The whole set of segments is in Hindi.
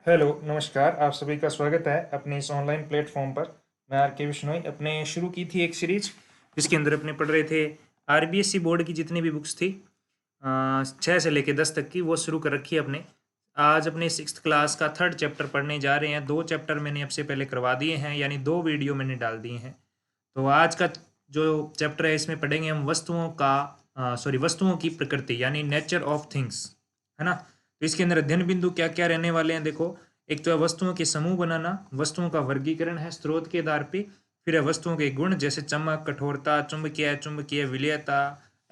हेलो, नमस्कार। आप सभी का स्वागत है अपने इस ऑनलाइन प्लेटफॉर्म पर। मैं आर के बिश्नोई। अपने शुरू की थी एक सीरीज जिसके अंदर अपने पढ़ रहे थे आरबीएससी बोर्ड की जितनी भी बुक्स थी, 6 से लेकर 10 तक की, वो शुरू कर रखी है अपने। आज अपने 6th क्लास का 3rd चैप्टर पढ़ने जा रहे हैं। 2 चैप्टर मैंने अब से पहले करवा दिए हैं, यानी 2 वीडियो मैंने डाल दिए हैं। तो आज का जो चैप्टर है इसमें पढ़ेंगे हम वस्तुओं की प्रकृति, यानी नेचर ऑफ थिंग्स, है ना। तो इसके अंदर अध्ययन बिंदु क्या क्या रहने वाले हैं, देखो। एक तो है वस्तुओं के समूह बनाना, वस्तुओं का वर्गीकरण है स्रोत के आधार पे। फिर है वस्तुओं के गुण, जैसे चमक, कठोरता, चुंबकीय, विलेयता,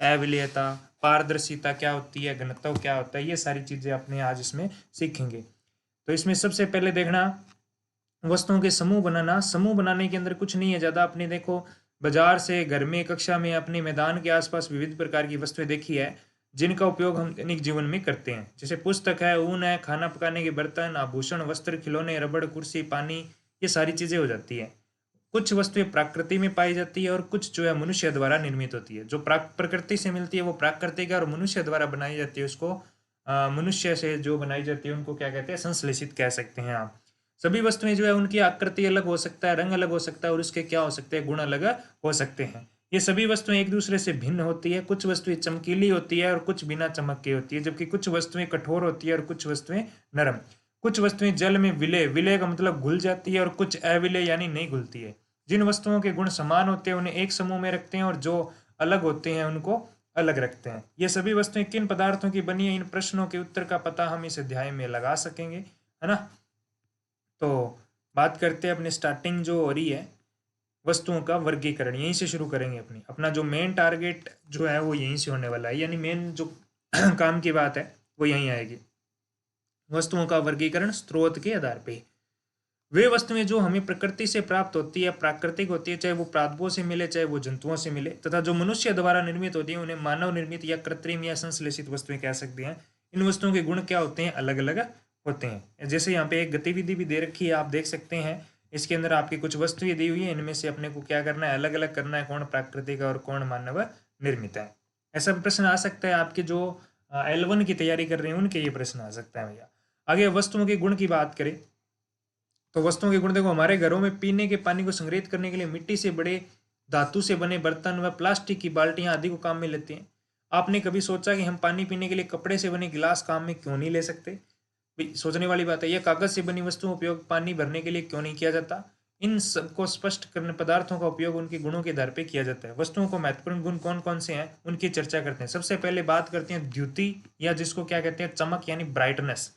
अविलेयता, पारदर्शिता क्या होती है, घनत्व क्या होता है, ये सारी चीजें अपने आज इसमें सीखेंगे। तो इसमें सबसे पहले देखना, वस्तुओं के समूह बनाना। समूह बनाने के अंदर कुछ नहीं है ज़्यादा। अपने देखो, बाजार से, घर में, कक्षा में, अपने मैदान के आसपास विविध प्रकार की वस्तुएं देखी है जिनका उपयोग हम दैनिक जीवन में करते हैं। जैसे पुस्तक है, ऊन है, खाना पकाने के बर्तन, आभूषण, वस्त्र, खिलौने, रबड़, कुर्सी, पानी, ये सारी चीज़ें हो जाती है। कुछ वस्तुएं प्रकृति में पाई जाती है और कुछ जो है मनुष्य द्वारा निर्मित होती है। जो प्रकृति से मिलती है वो प्राकृतिक है, और मनुष्य द्वारा बनाई जाती है उसको मनुष्य से जो बनाई जाती है उनको क्या कहते हैं, संश्लेषित कह सकते हैं आप। सभी वस्तुएं जो है उनकी आकृति अलग हो सकता है, रंग अलग हो सकता है, और उसके क्या हो सकते हैं, गुण अलग हो सकते हैं। ये सभी वस्तुएं एक दूसरे से भिन्न होती है। कुछ वस्तुएं चमकीली होती है और कुछ बिना चमक की होती है, जबकि कुछ वस्तुएं कठोर होती है और कुछ वस्तुएं नरम। कुछ वस्तुएं जल में विलय, विलय का मतलब घुल जाती है, और कुछ अविलय यानी नहीं घुलती है। जिन वस्तुओं के गुण समान होते हैं उन्हें एक समूह में रखते हैं, और जो अलग होते हैं उनको अलग रखते हैं। ये सभी वस्तुएं किन पदार्थों की बनी है, इन प्रश्नों के उत्तर का पता हम इस अध्याय में लगा सकेंगे, है ना। तो बात करते हैं अपनी स्टार्टिंग जो हो रही है, वस्तुओं का वर्गीकरण यहीं से शुरू करेंगे। अपना जो मेन टारगेट जो है वो यहीं से होने वाला है, यानी मेन जो काम की बात है वो यहीं आएगी। वस्तुओं का वर्गीकरण स्रोत के आधार पे। वे वस्तुएं जो हमें प्रकृति से प्राप्त होती है, प्राकृतिक होती है, चाहे वो प्रादुओं से मिले चाहे वो जंतुओं से मिले, तथा जो मनुष्य द्वारा निर्मित होती है उन्हें मानव निर्मित या कृत्रिम या संश्लेषित वस्तुएं कह सकते हैं। इन वस्तुओं के गुण क्या होते हैं, अलग अलग होते हैं। जैसे यहाँ पे एक गतिविधि भी दे रखी है, आप देख सकते हैं। इसके अंदर आपकी कुछ वस्तुएं दी हुई है, इनमें से अपने को क्या करना है, अलग अलग करना है, कौन प्राकृतिक है और कौन मानव निर्मित है। ऐसा प्रश्न आ सकता है, आपके जो L1 की तैयारी कर रहे हैं उनके ये प्रश्न आ सकता है भैया। आगे वस्तुओं के गुण की बात करें तो वस्तुओं के गुण देखो, हमारे घरों में पीने के पानी को संग्रहित करने के लिए मिट्टी से बड़े, धातु से बने बर्तन व प्लास्टिक की बाल्टियां आदि को काम में लेते हैं। आपने कभी सोचा कि हम पानी पीने के लिए कपड़े से बने गिलास काम में क्यों नहीं ले सकते? सोचने वाली बात है। यह कागज से बनी वस्तुओं का उपयोग पानी भरने के लिए क्यों नहीं किया जाता? इन सबको स्पष्ट करने पदार्थों का उपयोग उनके गुणों के आधार पर किया जाता है। वस्तुओं को महत्वपूर्ण गुण कौन कौन से हैं उनकी चर्चा करते हैं। सबसे पहले बात करते हैं द्युति, या जिसको क्या कहते हैं, चमक यानी ब्राइटनेस।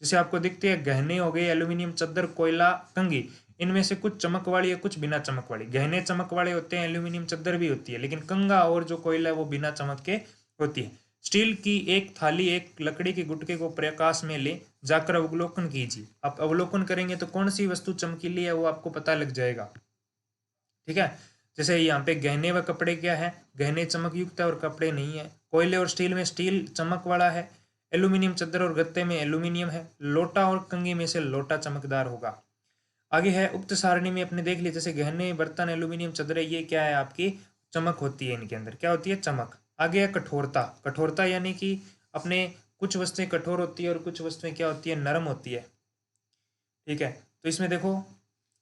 जैसे आपको दिखते हैं गहने हो गए, एल्यूमिनियम, चद्दर, कोयला, कंघी, इनमें से कुछ चमक वाली है, कुछ बिना चमक वाली। गहने चमक वाले होते हैं, एल्यूमिनियम चद्दर भी होती है, लेकिन कंघा और जो कोयला है वो बिना चमक के होती है। स्टील की एक थाली एक लकड़ी के गुटके को प्रकाश में ले जाकर अवलोकन कीजिए। आप अवलोकन करेंगे तो कौन सी वस्तु चमकीली है वो आपको पता लग जाएगा, ठीक है। जैसे यहाँ पे गहने व कपड़े क्या है, गहने चमक युक्त है और कपड़े नहीं है। कोयले और स्टील में स्टील चमक वाला है, एल्यूमिनियम चद्दर और गत्ते में एल्यूमिनियम है। लोटा और कंघी में से लोटा चमकदार होगा। आगे है उक्त सारणी में अपने देख लीजिए, जैसे गहने, बर्तन, एल्यूमिनियम, चद्दर, ये क्या है, आपकी चमक होती है, इनके अंदर क्या होती है, चमक। आगे है कठोरता। कठोरता यानी कि अपने कुछ वस्तुएं कठोर होती है और कुछ वस्तुएं क्या होती है, नरम होती है, ठीक है। तो इसमें देखो,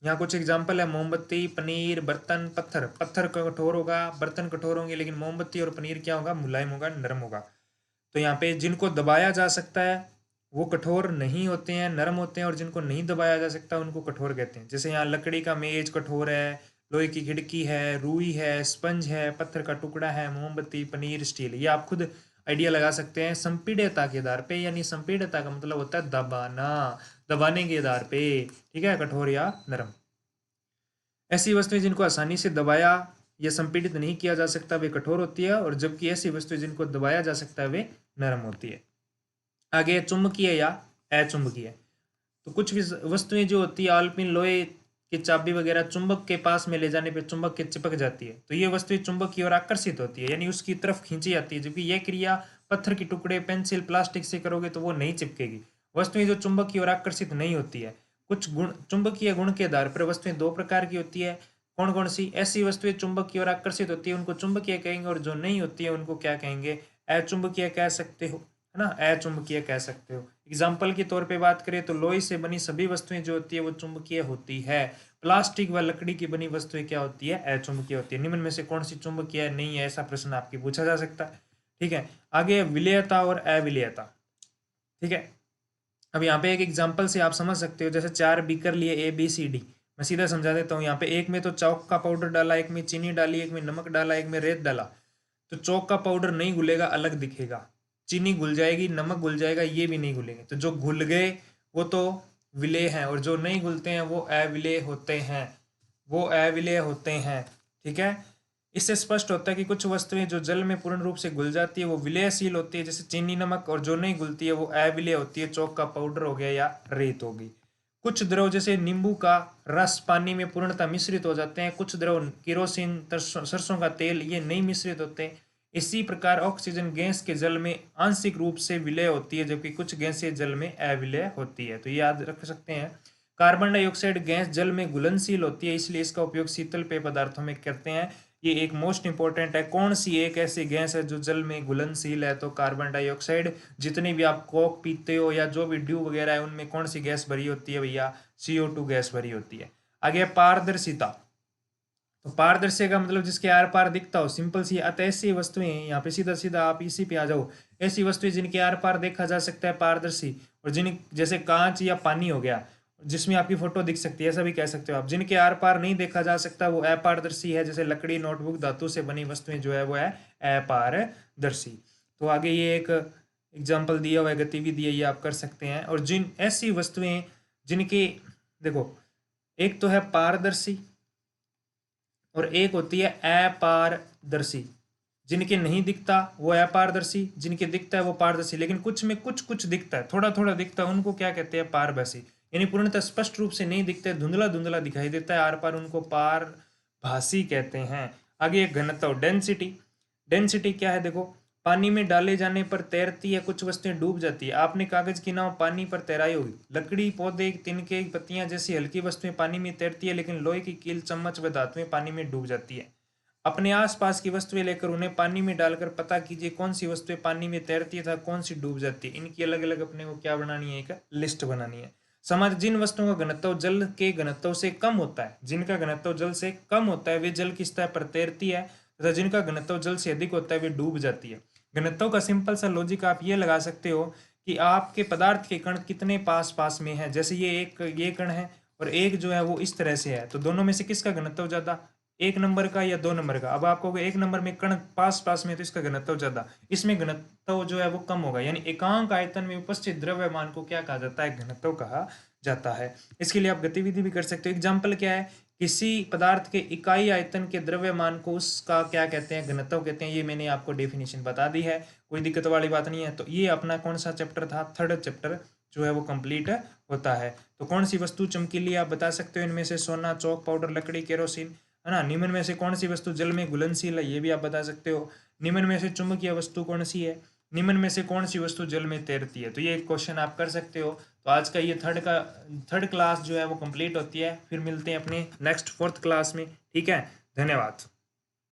यहाँ कुछ एग्जाम्पल है, मोमबत्ती, पनीर, बर्तन, पत्थर। पत्थर कठोर होगा, बर्तन कठोर होंगे, लेकिन मोमबत्ती और पनीर क्या होगा, मुलायम होगा, नरम होगा। तो यहाँ पे जिनको दबाया जा सकता है वो कठोर नहीं होते हैं, नरम होते हैं, और जिनको नहीं दबाया जा सकता उनको कठोर कहते हैं। जैसे यहाँ लकड़ी का मेज कठोर है, लोहे की खिड़की है, रुई है, स्पंज है, पत्थर का टुकड़ा है, मोमबत्ती, पनीर, स्टील। ये आप खुद आइडिया लगा सकते हैं संपीड्यता के आधार पे, यानी संपीड्यता का मतलब होता है दबाना, दबाने के आधार पे, ठीक है, कठोर या नरम। ऐसी वस्तुएं जिनको आसानी से दबाया या संपीड़ित नहीं किया जा सकता वे कठोर होती है, और जबकि ऐसी वस्तुएं जिनको दबाया जा सकता है वे नरम होती है। आगे चुंबकीय या अचुंबकीय। तो कुछ वस्तुएं जो होती है, आलपिन लोहे की चाबी वगैरह, चुंबक के पास में ले जाने पे चुंबक के चिपक जाती है, तो ये वस्तुएं चुंबक की ओर आकर्षित होती है, यानी उसकी तरफ खींची जाती है। जबकि यह क्रिया पत्थर के टुकड़े, पेंसिल, प्लास्टिक से करोगे तो वो नहीं चिपकेगी। वस्तुएं जो चुंबक की ओर आकर्षित नहीं होती है। कुछ गुण, चुंबकीय गुण के आधार पर वस्तुएं दो प्रकार की होती है। कौन कौन सी? ऐसी वस्तुएं चुंबक की ओर आकर्षित होती है उनको चुंबकीय कहेंगे, और जो नहीं होती है उनको क्या कहेंगे, अचुंबकीय कह सकते हो, है ना, अचुंबकीय कह सकते हो। एग्जाम्पल के तौर पे बात करें तो लोहे से बनी सभी वस्तुएं जो होती है वो चुंबकीय होती है। प्लास्टिक व लकड़ी की बनी वस्तुएं क्या होती है, अचुंबकीय होती है। निम्न में से कौन सी चुंबकीय नहीं है, ऐसा प्रश्न आपकी पूछा जा सकता है। ठीक है, आगे विलेयता और अविलेयता। ठीक है, अब यहाँ पे एक एग्जाम्पल से आप समझ सकते हो, जैसे 4 बीकर लिए ABCD। मैं सीधा समझा देता हूँ। यहाँ पे एक में तो चौक का पाउडर डाला, एक में चीनी डाली, एक में नमक डाला, एक में रेत डाला। तो चौक का पाउडर नहीं घुलेगा, अलग दिखेगा। चीनी घुल जाएगी, नमक घुल जाएगा, ये भी नहीं घुलेंगे। तो जो घुल गए वो तो विलेय हैं, और जो नहीं घुलते हैं वो अविलेय होते हैं, वो अविलेय होते हैं। ठीक है, इससे स्पष्ट होता है कि कुछ वस्तुएं जो जल में पूर्ण रूप से घुल जाती है वो विलेयशील होती है, जैसे चीनी नमक, और जो नहीं घुलती है वो अविलेय होती है, चौक का पाउडर हो गया या रेत होगी। कुछ द्रव जैसे नींबू का रस पानी में पूर्णतः मिश्रित हो जाते हैं। कुछ द्रव केरोसिन, सरसों का तेल, ये नहीं मिश्रित होते हैं। इसी प्रकार ऑक्सीजन गैस के जल में आंशिक रूप से विलय होती है, जबकि कुछ गैसें जल में अविलय होती है। तो ये याद रख सकते हैं। कार्बन डाइऑक्साइड गैस जल में घुलनशील होती है, इसलिए इसका उपयोग शीतल पेय पदार्थों में करते हैं। ये एक मोस्ट इंपॉर्टेंट है। कौन सी एक ऐसी गैस है जो जल में घुलनशील है, तो कार्बन डाइऑक्साइड। जितनी भी आप कोक पीते हो या जो भी ड्यू वगैरह है उनमें कौन सी गैस भरी होती है भैया, CO2 गैस भरी होती है। आगे पारदर्शिता। तो पारदर्शी का मतलब जिसके आर पार दिखता हो, सिंपल सी। अतः ऐसी वस्तुएं, यहाँ पे सीधा सीधा आप इसी पे आ जाओ, ऐसी वस्तुएं जिनके आर पार देखा जा सकता है, पारदर्शी। और जिन जैसे कांच या पानी हो गया जिसमें आपकी फोटो दिख सकती है, ऐसा भी कह सकते हो आप। जिनके आर पार नहीं देखा जा सकता वो अपारदर्शी है, जैसे लकड़ी, नोटबुक, धातु से बनी वस्तुएं जो है वो है अपारदर्शी। तो आगे ये एक एग्जाम्पल दिया हुआ है, गतिविधि है, ये आप कर सकते हैं। और जिन ऐसी वस्तुएं जिनके, देखो, एक तो है पारदर्शी और एक होती है अपारदर्शी। जिनके नहीं दिखता वो अपारदर्शी, जिनके दिखता है वो पारदर्शी। लेकिन कुछ में कुछ कुछ दिखता है, थोड़ा थोड़ा दिखता है, उनको क्या कहते हैं, पारभासी। यानी पूर्णतः स्पष्ट रूप से नहीं दिखते, धुंधला धुंधला दिखाई देता है आर पार, उनको पारभासी कहते हैं। आगे एक घनत्व, डेंसिटी। डेंसिटी क्या है, देखो, पानी में डाले जाने पर तैरती है, कुछ वस्तुएं डूब जाती है। आपने कागज की नाव पानी पर तैराई होगी। लकड़ी, पौधे, तिनके, पत्तियां जैसी हल्की वस्तुएं पानी में तैरती है, लेकिन लोहे की कील, चम्मच व धातुएं पानी में डूब जाती है। अपने आसपास की वस्तुएं लेकर उन्हें पानी में डालकर पता कीजिए कौन सी वस्तुएं पानी में तैरती है तथा कौन सी डूब जाती है। इनकी अलग अलग अपने को क्या बनानी है, एक लिस्ट बनानी है। समाज, जिन वस्तुओं का घनत्व जल के घनत्व से कम होता है, जिनका घनत्व जल से कम होता है वे जल की सतह पर तैरती है, तथा जिनका घनत्व जल से अधिक होता है वे डूब जाती है। घनत्व का सिंपल सा लॉजिक आप ये लगा सकते हो कि आपके पदार्थ के कण कितने पास पास में है। जैसे ये कण है और एक जो है वो इस तरह से है, तो दोनों में से किसका घनत्व ज्यादा, 1 नंबर का या 2 नंबर का। अब आपको 1 नंबर में कण पास पास में, तो इसका घनत्व ज्यादा, इसमें घनत्व जो है वो कम होगा। यानी एकांक आयतन में उपस्थित द्रव्यमान को क्या कहा जाता है, घनत्व कहा जाता है। इसके लिए आप गतिविधि भी कर सकते हो। एग्जाम्पल क्या है, किसी पदार्थ के इकाई आयतन के द्रव्यमान को उसका क्या कहते हैं, घनत्व कहते हैं। ये मैंने आपको डेफिनेशन बता दी है, कोई दिक्कत वाली बात नहीं है। तो ये अपना कौन सा चैप्टर था, 3rd चैप्टर जो है वो कंप्लीट होता है। तो कौन सी वस्तु चमकीली, आप बता सकते हो इनमें से सोना, चौक, पाउडर, लकड़ी, केरोसिन, है ना। निम्न में से कौन सी वस्तु जल में घुलनशील है, ये भी आप बता सकते हो। निम्न में से चुंबकीय वस्तु कौन सी है, निम्न में से कौन सी वस्तु जल में तैरती है। तो ये एक क्वेश्चन आप कर सकते हो। तो आज का ये थर्ड क्लास जो है वो कंप्लीट होती है। फिर मिलते हैं अपने नेक्स्ट 4th क्लास में। ठीक है, धन्यवाद।